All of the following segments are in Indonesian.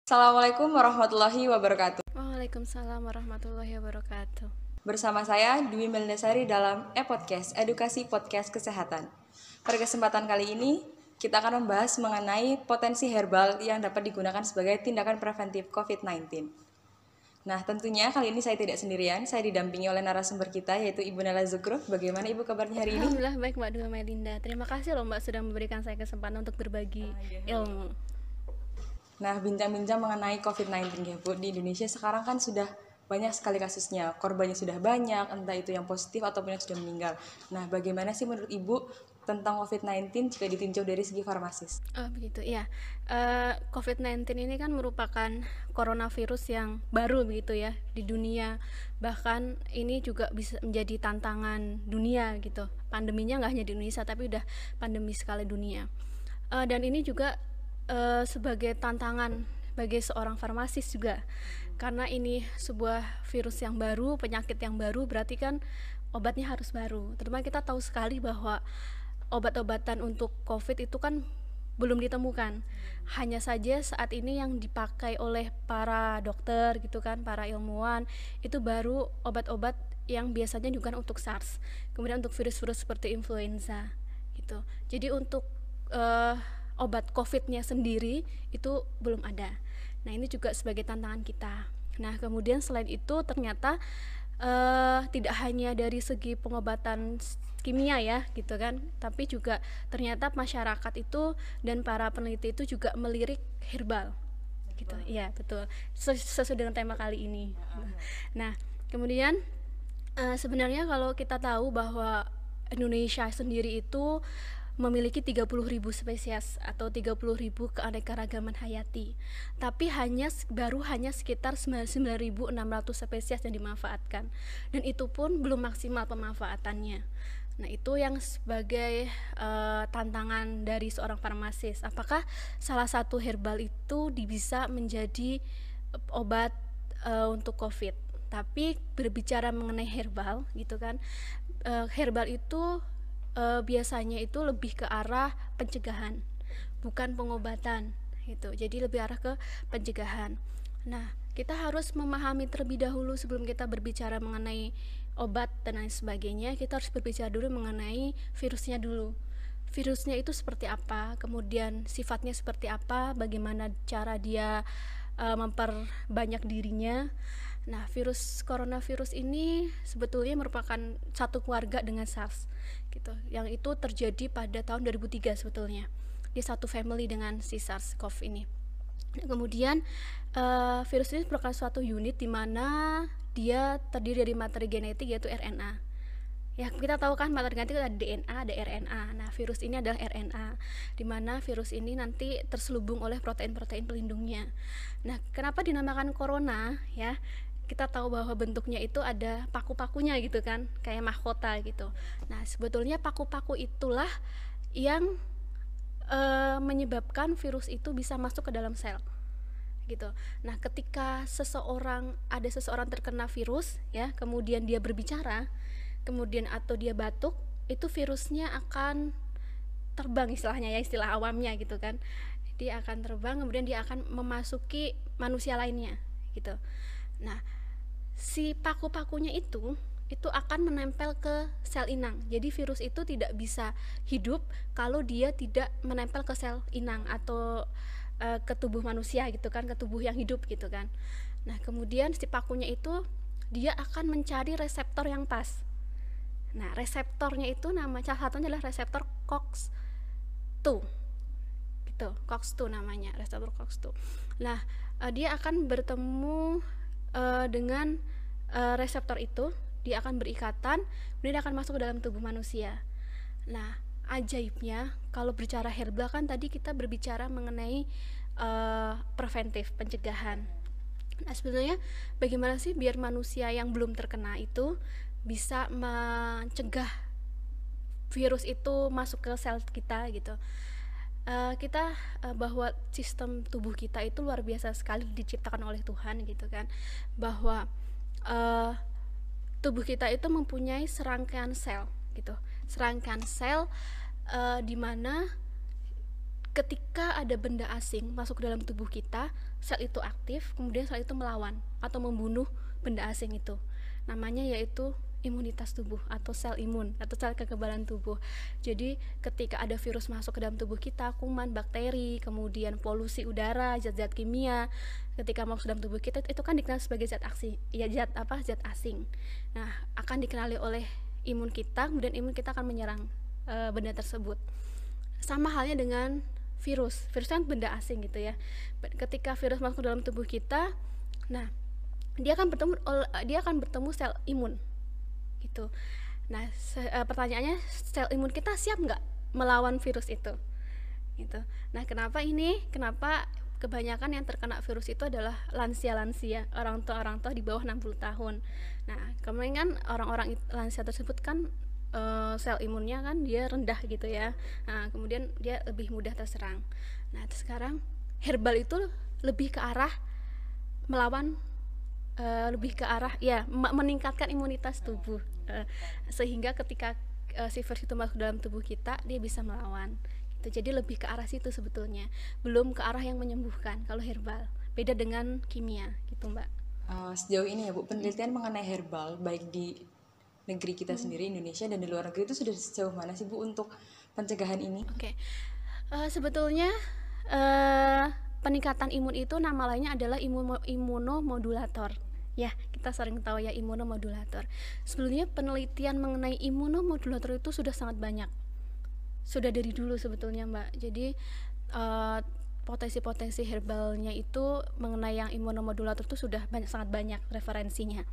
Assalamualaikum warahmatullahi wabarakatuh. Waalaikumsalam warahmatullahi wabarakatuh. Bersama saya Dwi Melinasari dalam e-podcast Edukasi Podcast Kesehatan. Pada kesempatan kali ini, kita akan membahas mengenai potensi herbal yang dapat digunakan sebagai tindakan preventif COVID-19. Nah, tentunya kali ini saya tidak sendirian, saya didampingi oleh narasumber kita yaitu Ibu Nela Zukruf. Bagaimana Ibu kabarnya hari ini? Alhamdulillah baik Mbak Dua Melinda. Terima kasih loh Mbak sudah memberikan saya kesempatan untuk berbagi ilmu. Nah, bincang-bincang mengenai COVID-19 ya Bu, di Indonesia sekarang kan sudah banyak sekali kasusnya, korbannya sudah banyak, entah itu yang positif ataupun yang sudah meninggal. Nah, bagaimana sih menurut Ibu tentang COVID-19 jika ditinjau dari segi farmasis? Oh begitu, ya. COVID-19 ini kan merupakan coronavirus yang baru begitu ya di dunia. Bahkan ini juga bisa menjadi tantangan dunia gitu. Pandeminya nggak hanya di Indonesia tapi udah pandemi skala dunia. Dan ini juga sebagai tantangan bagi seorang farmasis juga, karena ini sebuah virus yang baru, penyakit yang baru, berarti kan obatnya harus baru. Terutama kita tahu sekali bahwa obat-obatan untuk COVID itu kan belum ditemukan. Hanya saja saat ini yang dipakai oleh para dokter gitu kan, para ilmuwan, itu baru obat-obat yang biasanya juga untuk SARS. Kemudian untuk virus-virus seperti influenza gitu. Jadi untuk obat COVID-nya sendiri itu belum ada. Nah, ini juga sebagai tantangan kita. Nah, kemudian selain itu ternyata tidak hanya dari segi pengobatan kimia ya gitu kan, tapi juga ternyata masyarakat itu dan para peneliti itu juga melirik herbal gitu. Iya, betul. Sesuai dengan tema kali ini. Nah, kemudian sebenarnya kalau kita tahu bahwa Indonesia sendiri itu memiliki 30.000 spesies atau 30.000 keanekaragaman hayati, tapi baru hanya sekitar 9.600 spesies yang dimanfaatkan, dan itu pun belum maksimal pemanfaatannya. Nah, itu yang sebagai tantangan dari seorang farmasis. Apakah salah satu herbal itu bisa menjadi obat untuk COVID? Tapi berbicara mengenai herbal gitu kan, herbal itu biasanya itu lebih ke arah pencegahan, bukan pengobatan gitu. Jadi lebih arah ke pencegahan. Nah, kita harus memahami terlebih dahulu sebelum kita berbicara mengenai obat dan lain sebagainya. Kita harus berbicara dulu mengenai virusnya dulu. Virusnya itu seperti apa, kemudian sifatnya seperti apa, bagaimana cara dia memperbanyak dirinya. Nah, coronavirus ini sebetulnya merupakan satu keluarga dengan SARS gitu. Yang itu terjadi pada tahun 2003 sebetulnya. Dia satu family dengan si SARS-CoV ini. Nah, kemudian virus ini merupakan suatu unit di mana dia terdiri dari materi genetik yaitu RNA. Ya, kita tahu kan materi genetik ada DNA, ada RNA. Nah, virus ini adalah RNA, di mana virus ini nanti terselubung oleh protein-protein pelindungnya. Nah, kenapa dinamakan corona ya? Kita tahu bahwa bentuknya itu ada paku-pakunya gitu kan, kayak mahkota gitu. Nah, sebetulnya paku-paku itulah yang menyebabkan virus itu bisa masuk ke dalam sel gitu. Nah, ketika ada seseorang terkena virus ya, kemudian dia berbicara, kemudian atau dia batuk, itu virusnya akan terbang, istilahnya ya, istilah awamnya gitu kan. Dia akan terbang, kemudian dia akan memasuki manusia lainnya gitu. Nah, si paku-pakunya itu akan menempel ke sel inang. Jadi virus itu tidak bisa hidup kalau dia tidak menempel ke sel inang atau ke tubuh manusia gitu kan, ke tubuh yang hidup gitu kan. Nah, kemudian si pakunya itu dia akan mencari reseptor yang pas. Nah, reseptornya itu salah satunya adalah reseptor COX-2 gitu. COX-2 namanya, reseptor COX-2. Nah, dia akan bertemu dengan reseptor itu, dia akan berikatan, kemudian dia akan masuk ke dalam tubuh manusia. Nah, ajaibnya kalau bicara herbal kan tadi kita berbicara mengenai preventif, pencegahan. Nah, sebenarnya bagaimana sih biar manusia yang belum terkena itu bisa mencegah virus itu masuk ke sel kita gitu. Bahwa sistem tubuh kita itu luar biasa sekali diciptakan oleh Tuhan gitu kan, bahwa tubuh kita itu mempunyai serangkaian sel gitu, serangkaian sel di mana ketika ada benda asing masuk ke dalam tubuh kita, sel itu aktif, kemudian sel itu melawan atau membunuh benda asing itu. Namanya yaitu imunitas tubuh atau sel imun atau sel kekebalan tubuh. Jadi ketika ada virus masuk ke dalam tubuh kita, kuman, bakteri, kemudian polusi udara, zat-zat kimia, ketika masuk ke dalam tubuh kita itu kan dikenal sebagai zat asing. Ya zat asing. Nah, akan dikenali oleh imun kita, kemudian imun kita akan menyerang benda tersebut. Sama halnya dengan virus kan benda asing gitu ya. Ketika virus masuk ke dalam tubuh kita, nah dia akan bertemu sel imun gitu. Nah, pertanyaannya, sel imun kita siap nggak melawan virus itu? Gitu. Nah, kenapa kebanyakan yang terkena virus itu adalah lansia, orang tua di bawah 60 tahun. Nah, kemarin kan orang-orang lansia tersebut kan sel imunnya kan dia rendah gitu ya. Nah, kemudian dia lebih mudah terserang. Nah, sekarang herbal itu lebih ke arah melawan, meningkatkan imunitas tubuh, sehingga ketika si virus itu masuk dalam tubuh kita, dia bisa melawan gitu. Jadi lebih ke arah situ sebetulnya, belum ke arah yang menyembuhkan kalau herbal, beda dengan kimia gitu Mbak. Sejauh ini ya Bu, penelitian mengenai herbal baik di negeri kita sendiri Indonesia dan di luar negeri itu sudah sejauh mana sih Bu untuk pencegahan ini? Oke. Sebetulnya peningkatan imun itu nama lainnya adalah imunomodulator. Ya, kita sering tahu ya imunomodulator. Sebelumnya penelitian mengenai imunomodulator itu sudah sangat banyak. Sudah dari dulu sebetulnya Mbak. Jadi potensi-potensi herbalnya itu mengenai yang imunomodulator itu sudah sangat banyak referensinya.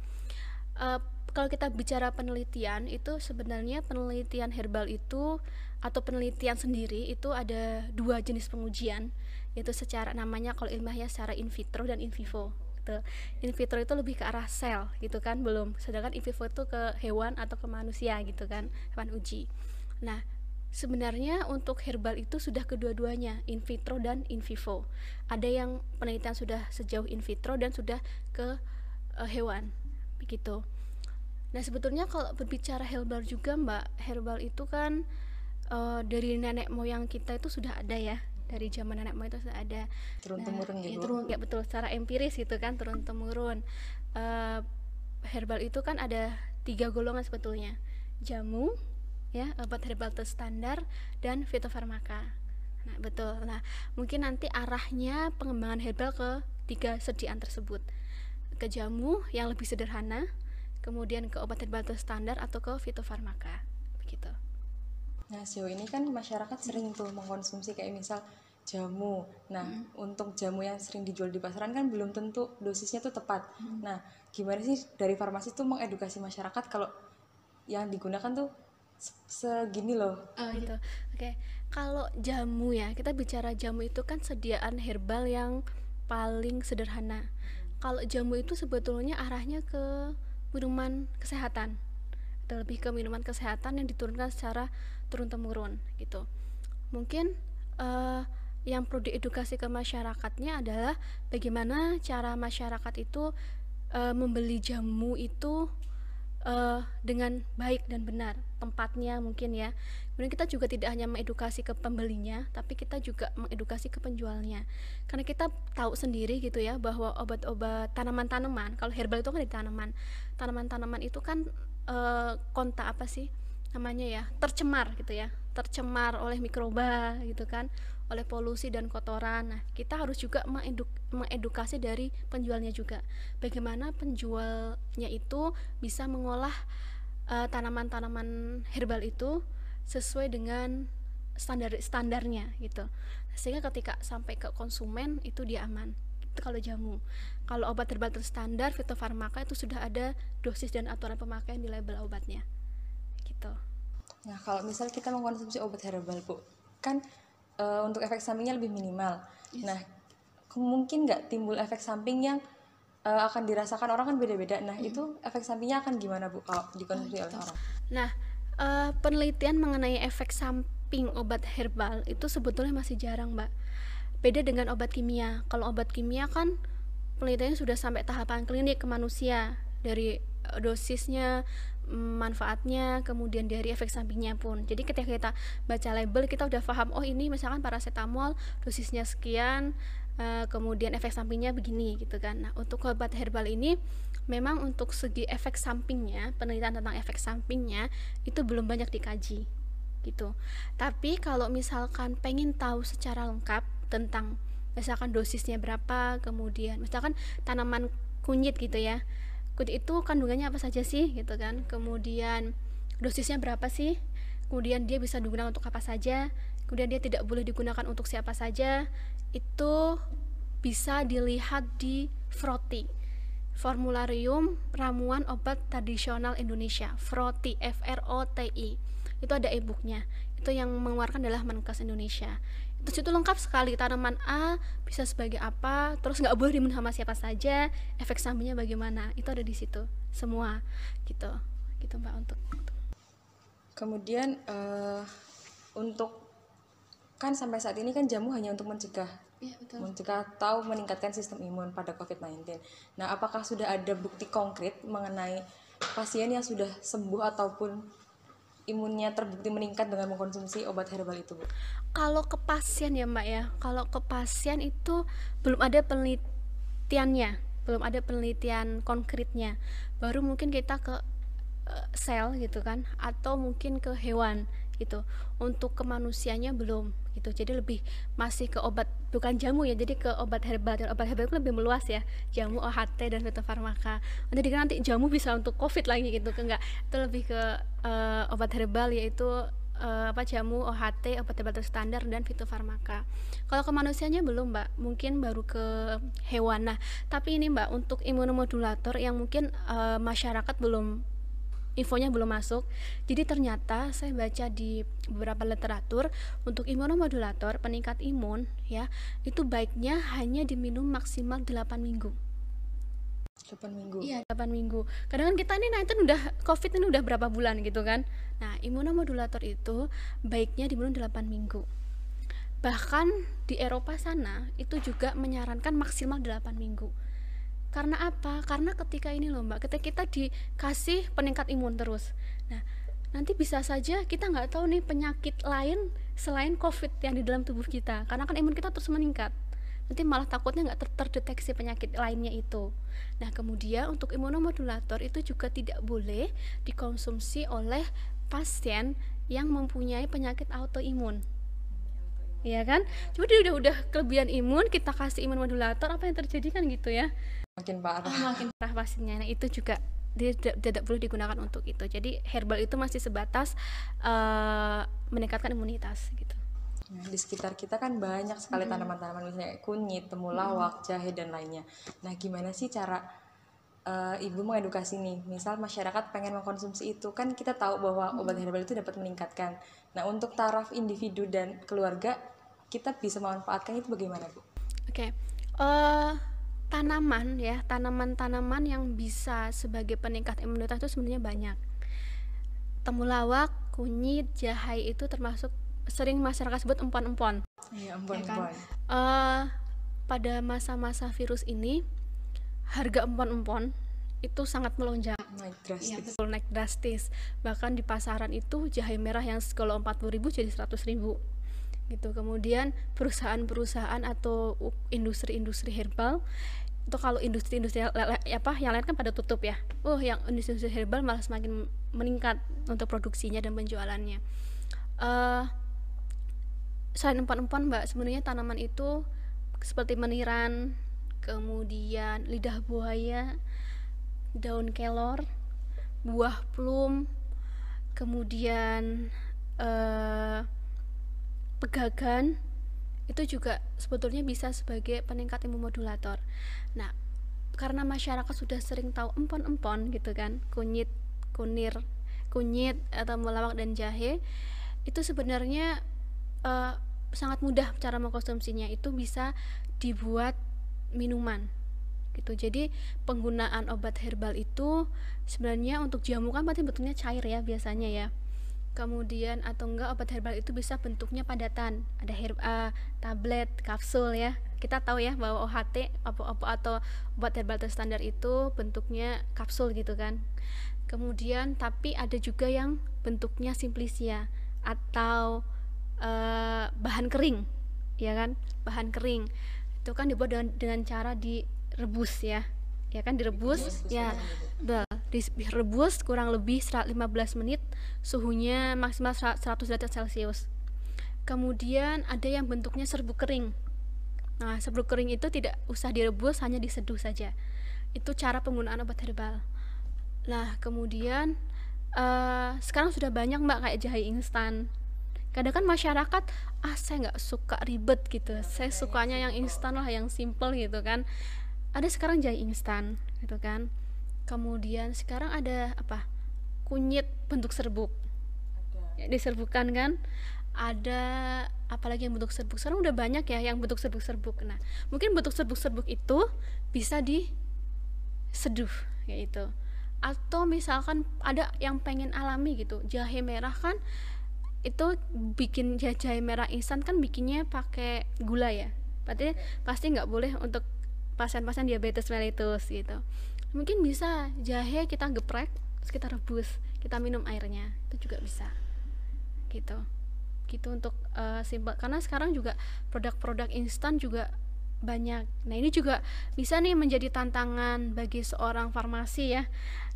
Kalau kita bicara penelitian itu sebenarnya penelitian herbal itu atau penelitian sendiri itu ada 2 jenis pengujian, yaitu secara namanya kalau ilmiahnya secara in vitro dan in vivo gitu. In vitro itu lebih ke arah sel gitu kan, sedangkan in vivo itu ke hewan atau ke manusia gitu kan, hewan uji. Nah, sebenarnya untuk herbal itu sudah kedua-duanya, in vitro dan in vivo. Ada yang penelitian sudah sejauh in vitro dan sudah ke hewan begitu. Nah, sebetulnya kalau berbicara herbal juga Mbak, herbal itu kan dari nenek moyang kita itu sudah ada ya, dari zaman nenek moyang itu sudah ada. Turun-temurun gitu. Ya betul, secara empiris gitu kan, turun-temurun. Herbal itu kan ada 3 golongan sebetulnya, jamu, ya, obat herbal terstandar, dan fitofarmaka. Nah, betul. Nah, mungkin nanti arahnya pengembangan herbal ke 3 sediaan tersebut, ke jamu yang lebih sederhana, kemudian ke obat herbal terstandar atau ke fitofarmaka begitu. Nah, sejauh ini kan masyarakat sering tuh mengkonsumsi kayak misal jamu. Nah, untuk jamu yang sering dijual di pasaran kan belum tentu dosisnya tuh tepat. Nah, gimana sih dari farmasi tuh mengedukasi masyarakat kalau yang digunakan tuh segini loh? Gitu. Oke. Kalau jamu ya, kita bicara jamu itu kan sediaan herbal yang paling sederhana. Kalau jamu itu sebetulnya arahnya ke minuman kesehatan, atau lebih ke minuman kesehatan yang diturunkan secara turun-temurun gitu. Mungkin yang perlu diedukasi ke masyarakatnya adalah bagaimana cara masyarakat itu membeli jamu itu dengan baik dan benar, tempatnya mungkin ya. Kemudian kita juga tidak hanya mengedukasi ke pembelinya, tapi kita juga mengedukasi ke penjualnya. Karena kita tahu sendiri gitu ya, bahwa obat-obat tanaman-tanaman, kalau herbal itu kan di tanaman-tanaman itu kan kontak apa sih namanya ya, tercemar gitu ya, tercemar oleh mikroba gitu kan, oleh polusi dan kotoran. Nah, kita harus juga mengedukasi dari penjualnya juga, bagaimana penjualnya itu bisa mengolah tanaman-tanaman herbal itu sesuai dengan standarnya gitu, sehingga ketika sampai ke konsumen itu dia aman. Itu kalau jamu. Kalau obat herbal terstandar fitofarmaka itu sudah ada dosis dan aturan pemakaian di label obatnya gitu. Nah, kalau misal kita mengkonsumsi obat herbal Bu, kan untuk efek sampingnya lebih minimal. Yes. Nah, mungkin nggak timbul efek samping yang akan dirasakan orang kan beda-beda. Nah, itu efek sampingnya akan gimana Bu kalau dikonsumsi oleh orang? Nah, penelitian mengenai efek samping obat herbal itu sebetulnya masih jarang Mbak. Beda dengan obat kimia. Kalau obat kimia kan penelitiannya sudah sampai tahapan klinik ke manusia, dari dosisnya, manfaatnya, kemudian dari efek sampingnya pun. Jadi ketika kita baca label, kita udah paham, oh ini misalkan paracetamol dosisnya sekian, kemudian efek sampingnya begini gitu kan. Nah, untuk obat herbal ini memang untuk segi efek sampingnya, penelitian tentang efek sampingnya itu belum banyak dikaji gitu. Tapi kalau misalkan pengen tahu secara lengkap tentang misalkan dosisnya berapa, kemudian misalkan tanaman kunyit gitu ya, kunyit itu kandungannya apa saja sih gitu kan, kemudian dosisnya berapa sih, kemudian dia bisa digunakan untuk apa saja, kemudian dia tidak boleh digunakan untuk siapa saja, itu bisa dilihat di FROTI, Formularium Ramuan Obat Tradisional Indonesia, FROTI, FROTI. Itu ada e-booknya, itu yang mengeluarkan adalah Menkes Indonesia. Terus itu lengkap sekali, tanaman A bisa sebagai apa, terus nggak boleh diminum sama siapa saja, efek sampingnya bagaimana, itu ada di situ semua gitu Mbak. Untuk Kemudian untuk kan sampai saat ini kan jamu hanya untuk mencegah, ya, betul. mencegah atau meningkatkan sistem imun pada COVID-19. Nah, apakah sudah ada bukti konkret mengenai pasien yang sudah sembuh ataupun imunnya terbukti meningkat dengan mengkonsumsi obat herbal itu, Bu? Kalau ke pasien ya Mbak ya, kalau ke pasien itu belum ada penelitiannya, belum ada penelitian konkretnya. Baru mungkin kita ke sel gitu kan, atau mungkin ke hewan gitu. Untuk ke manusianya belum gitu. Jadi lebih masih ke obat, bukan jamu ya, jadi ke obat herbal. Dan obat herbal itu lebih meluas ya, jamu, OHT, dan fitofarmaka. Jadi kan nanti jamu bisa untuk COVID lagi gitu, enggak. Itu lebih ke obat herbal, yaitu jamu, OHT, obat herbal standar, dan fitofarmaka. Kalau ke manusianya belum Mbak, mungkin baru ke hewan. Nah, tapi ini Mbak, untuk imunomodulator yang mungkin masyarakat belum, infonya belum masuk. Jadi ternyata saya baca di beberapa literatur, untuk imunomodulator peningkat imun ya, itu baiknya hanya diminum maksimal 8 minggu. 8 minggu. Iya, 8 minggu. Kadang kan kita ini udah COVID ini udah berapa bulan gitu kan. Nah, imunomodulator itu baiknya diminum 8 minggu. Bahkan di Eropa sana itu juga menyarankan maksimal 8 minggu. Karena apa? Karena ketika ini loh Mbak, ketika kita dikasih peningkat imun terus, nah nanti bisa saja kita nggak tahu nih penyakit lain selain COVID yang di dalam tubuh kita, karena kan imun kita terus meningkat, nanti malah takutnya nggak terdeteksi penyakit lainnya itu. Nah, kemudian untuk imunomodulator itu juga tidak boleh dikonsumsi oleh pasien yang mempunyai penyakit autoimun. Iya kan? Cuma dia udah kelebihan imun, kita kasih imunomodulator, apa yang terjadi kan gitu ya? Makin parah. Makin parah pasiennya. Nah, itu juga dia tidak boleh digunakan untuk itu. Jadi herbal itu masih sebatas meningkatkan imunitas gitu. Nah, di sekitar kita kan banyak sekali tanaman-tanaman, misalnya kunyit, temulawak, jahe, dan lainnya. Nah, gimana sih cara Ibu mengedukasi nih, misal masyarakat pengen mengkonsumsi itu, kan kita tahu bahwa obat herbal itu dapat meningkatkan. Nah, untuk taraf individu dan keluarga, kita bisa memanfaatkan itu bagaimana, Bu? Oke. Tanaman ya, tanaman-tanaman yang bisa sebagai peningkat imunitas itu sebenarnya banyak. Temulawak, kunyit, jahe itu termasuk sering masyarakat sebut empon-empon. Iya, empon-empon. Pada masa-masa virus ini, harga empon-empon itu sangat melonjak. Naik drastis. Ya, naik drastis. Bahkan di pasaran itu jahe merah yang kalau 40.000 jadi 100.000 gitu. Kemudian perusahaan-perusahaan atau industri-industri herbal itu, kalau industri-industri yang lain kan pada tutup ya. Yang industri herbal malah semakin meningkat untuk produksinya dan penjualannya. Selain empon-empon Mbak, sebenarnya tanaman itu seperti meniran, kemudian lidah buaya, daun kelor, buah plum, kemudian pegagan, itu juga sebetulnya bisa sebagai peningkat imunomodulator. Nah, karena masyarakat sudah sering tahu empon-empon gitu kan, kunyit atau melawak dan jahe, itu sebenarnya sangat mudah cara mengkonsumsinya. Itu bisa dibuat minuman gitu. Jadi penggunaan obat herbal itu sebenarnya untuk jamu kan berarti bentuknya cair ya biasanya ya. Kemudian atau enggak obat herbal itu bisa bentuknya padatan, ada tablet, kapsul ya kita tahu ya bahwa OHT atau obat herbal terstandar itu bentuknya kapsul gitu kan. Kemudian tapi ada juga yang bentuknya simplicia atau bahan kering, ya kan, bahan kering itu kan dibuat dengan cara direbus ya kan, direbus ya, direbus kurang lebih 15 menit, suhunya maksimal 100 derajat Celcius. Kemudian ada yang bentuknya serbuk kering. Nah, serbuk kering itu tidak usah direbus, hanya diseduh saja. Itu cara penggunaan obat herbal. Nah, kemudian sekarang sudah banyak mbak kayak jahe instan. Kadang kan masyarakat, saya nggak suka ribet gitu, saya sukanya yang instan lah, yang simple gitu kan. Ada sekarang jahe instan gitu kan. Kemudian sekarang ada apa, kunyit bentuk serbuk ya, diserbukan kan. Ada apalagi yang bentuk serbuk, sekarang udah banyak ya yang bentuk serbuk-serbuk. Nah, mungkin bentuk serbuk-serbuk itu bisa diseduh kayak itu. Atau misalkan ada yang pengen alami gitu, jahe merah kan itu bikin jahe merah instan kan bikinnya pakai gula ya, berarti pasti nggak boleh untuk pasien-pasien diabetes mellitus gitu. Mungkin bisa jahe kita geprek, terus kita rebus, kita minum airnya, itu juga bisa gitu untuk simpel. Karena sekarang juga produk-produk instan juga banyak. Nah, ini juga bisa nih menjadi tantangan bagi seorang farmasi ya,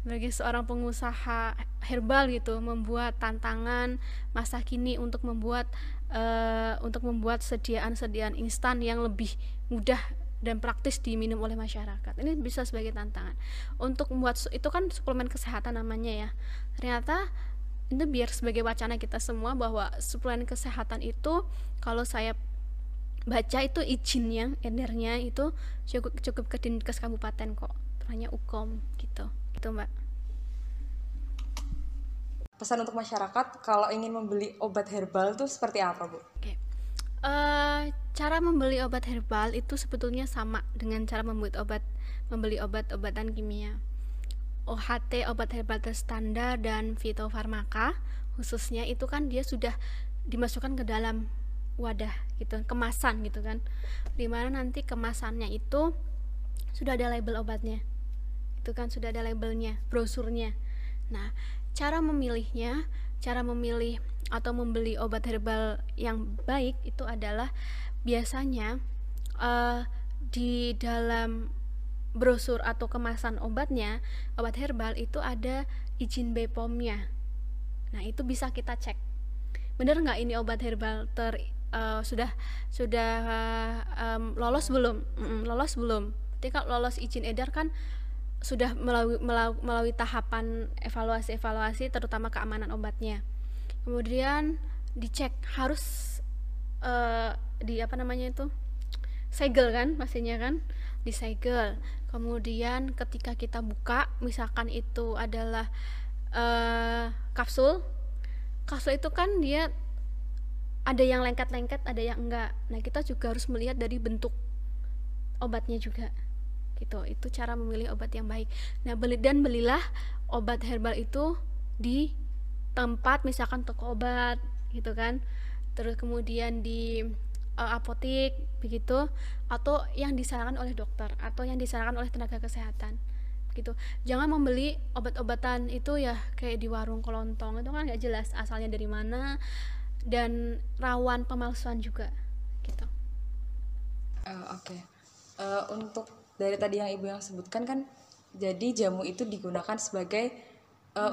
bagi seorang pengusaha herbal gitu, membuat tantangan masa kini untuk membuat sediaan instan yang lebih mudah dan praktis diminum oleh masyarakat. Ini bisa sebagai tantangan untuk membuat, itu kan suplemen kesehatan namanya ya. Ternyata itu biar sebagai wacana kita semua bahwa suplemen kesehatan itu, kalau saya baca itu izinnya, edarnya itu cukup ke Dinkes kabupaten kok, hanya UKOM gitu mbak. Pesan untuk masyarakat kalau ingin membeli obat herbal itu seperti apa Bu? Oke. Cara membeli obat herbal itu sebetulnya sama dengan cara membeli obat-obatan kimia. OHT, obat herbal terstandar, dan fitofarmaka khususnya itu kan dia sudah dimasukkan ke dalam wadah gitu, kemasan gitu kan, dimana nanti kemasannya itu sudah ada label obatnya, itu kan sudah ada labelnya, brosurnya. Nah, cara memilih atau membeli obat herbal yang baik itu adalah biasanya di dalam brosur atau kemasan obatnya, obat herbal itu ada izin BPOM-nya. Nah, itu bisa kita cek, bener nggak ini obat herbal sudah lolos belum? Lolos belum? Ketika lolos izin edar kan sudah melalui tahapan evaluasi terutama keamanan obatnya. Kemudian dicek, harus segel kan pastinya kan, disegel. Kemudian ketika kita buka, misalkan itu adalah kapsul itu kan dia ada yang lengket-lengket, ada yang enggak. Nah, kita juga harus melihat dari bentuk obatnya juga gitu. Itu cara memilih obat yang baik. Nah, belilah obat herbal itu di tempat misalkan toko obat gitu kan, terus kemudian di apotek begitu, atau yang disarankan oleh dokter atau yang disarankan oleh tenaga kesehatan gitu. Jangan membeli obat-obatan itu ya kayak di warung kelontong, itu kan nggak jelas asalnya dari mana dan rawan pemalsuan juga gitu. Oke. Untuk dari tadi yang ibu yang sebutkan kan, jadi jamu itu digunakan sebagai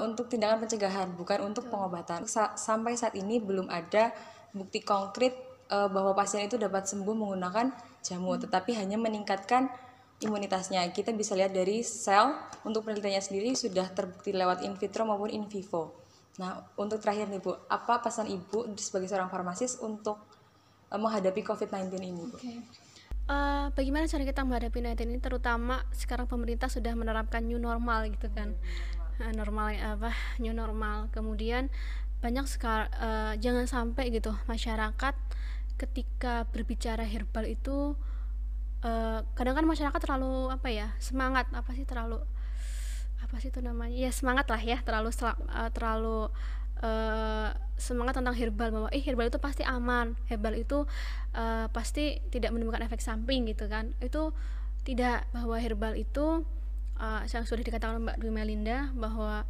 untuk tindakan pencegahan, bukan untuk pengobatan. Sampai saat ini belum ada bukti konkret bahwa pasien itu dapat sembuh menggunakan jamu, tetapi hanya meningkatkan imunitasnya. Kita bisa lihat dari sel, untuk penelitiannya sendiri sudah terbukti lewat in vitro maupun in vivo. Nah, untuk terakhir nih Bu, apa pesan Ibu sebagai seorang farmasis untuk menghadapi COVID-19 ini Bu? Okay. Bagaimana cara kita menghadapi COVID-19 ini, terutama sekarang pemerintah sudah menerapkan new normal gitu kan. New normal. Kemudian banyak jangan sampai gitu masyarakat ketika berbicara herbal itu kadang kan masyarakat terlalu semangat, semangat lah ya, terlalu semangat tentang herbal, bahwa herbal itu pasti aman, herbal itu pasti tidak menimbulkan efek samping gitu kan. Itu tidak, bahwa herbal itu yang sudah dikatakan Mbak Dwi Melinda bahwa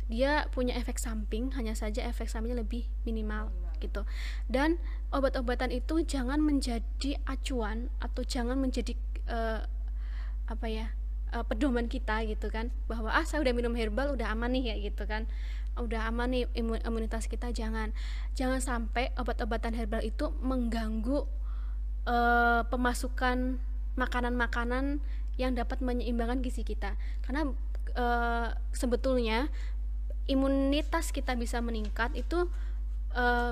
dia punya efek samping, hanya saja efek sampingnya lebih minimal gitu. Dan obat-obatan itu jangan menjadi acuan atau jangan menjadi apa ya, pedoman kita gitu kan, bahwa saya udah minum herbal udah aman nih ya gitu kan, udah aman nih imunitas kita. Jangan sampai obat-obatan herbal itu mengganggu pemasukan makanan-makanan yang dapat menyeimbangkan gizi kita, karena sebetulnya imunitas kita bisa meningkat itu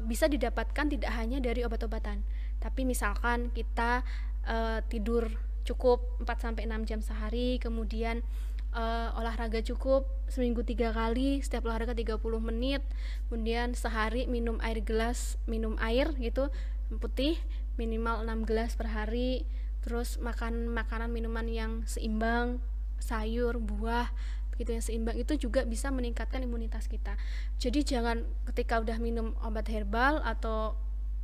bisa didapatkan tidak hanya dari obat-obatan, tapi misalkan kita tidur cukup 4-6 jam sehari, kemudian olahraga cukup seminggu 3 kali, setiap olahraga 30 menit, kemudian sehari minum air gitu putih minimal 6 gelas per hari, terus makan makanan minuman yang seimbang, sayur, buah begitu yang seimbang, itu juga bisa meningkatkan imunitas kita. Jadi jangan ketika udah minum obat herbal atau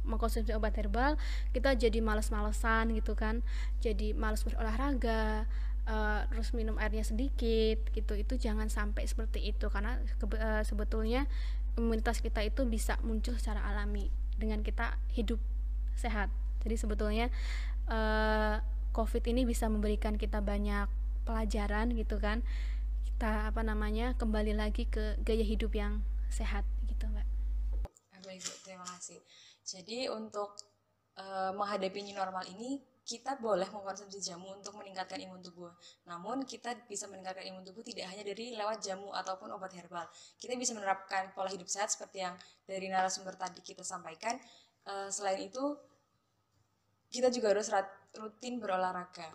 mengkonsumsi obat herbal kita jadi males-malesan gitu kan, jadi males berolahraga, terus minum airnya sedikit gitu. Itu jangan sampai seperti itu, karena sebetulnya imunitas kita itu bisa muncul secara alami dengan kita hidup sehat. Jadi sebetulnya COVID ini bisa memberikan kita banyak pelajaran gitu kan, kita kembali lagi ke gaya hidup yang sehat gitu Mbak. Baik Bu, terima kasih. Jadi untuk menghadapi new normal ini kita boleh mengkonsumsi jamu untuk meningkatkan imun tubuh. Namun kita bisa meningkatkan imun tubuh tidak hanya dari lewat jamu ataupun obat herbal. Kita bisa menerapkan pola hidup sehat seperti yang dari narasumber tadi kita sampaikan. Selain itu kita juga harus rutin berolahraga.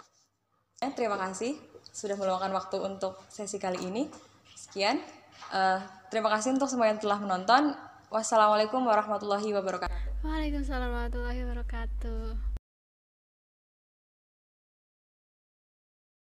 Terima kasih sudah meluangkan waktu untuk sesi kali ini. Sekian. Terima kasih untuk semua yang telah menonton. Wassalamualaikum warahmatullahi wabarakatuh. Waalaikumsalam warahmatullahi wabarakatuh.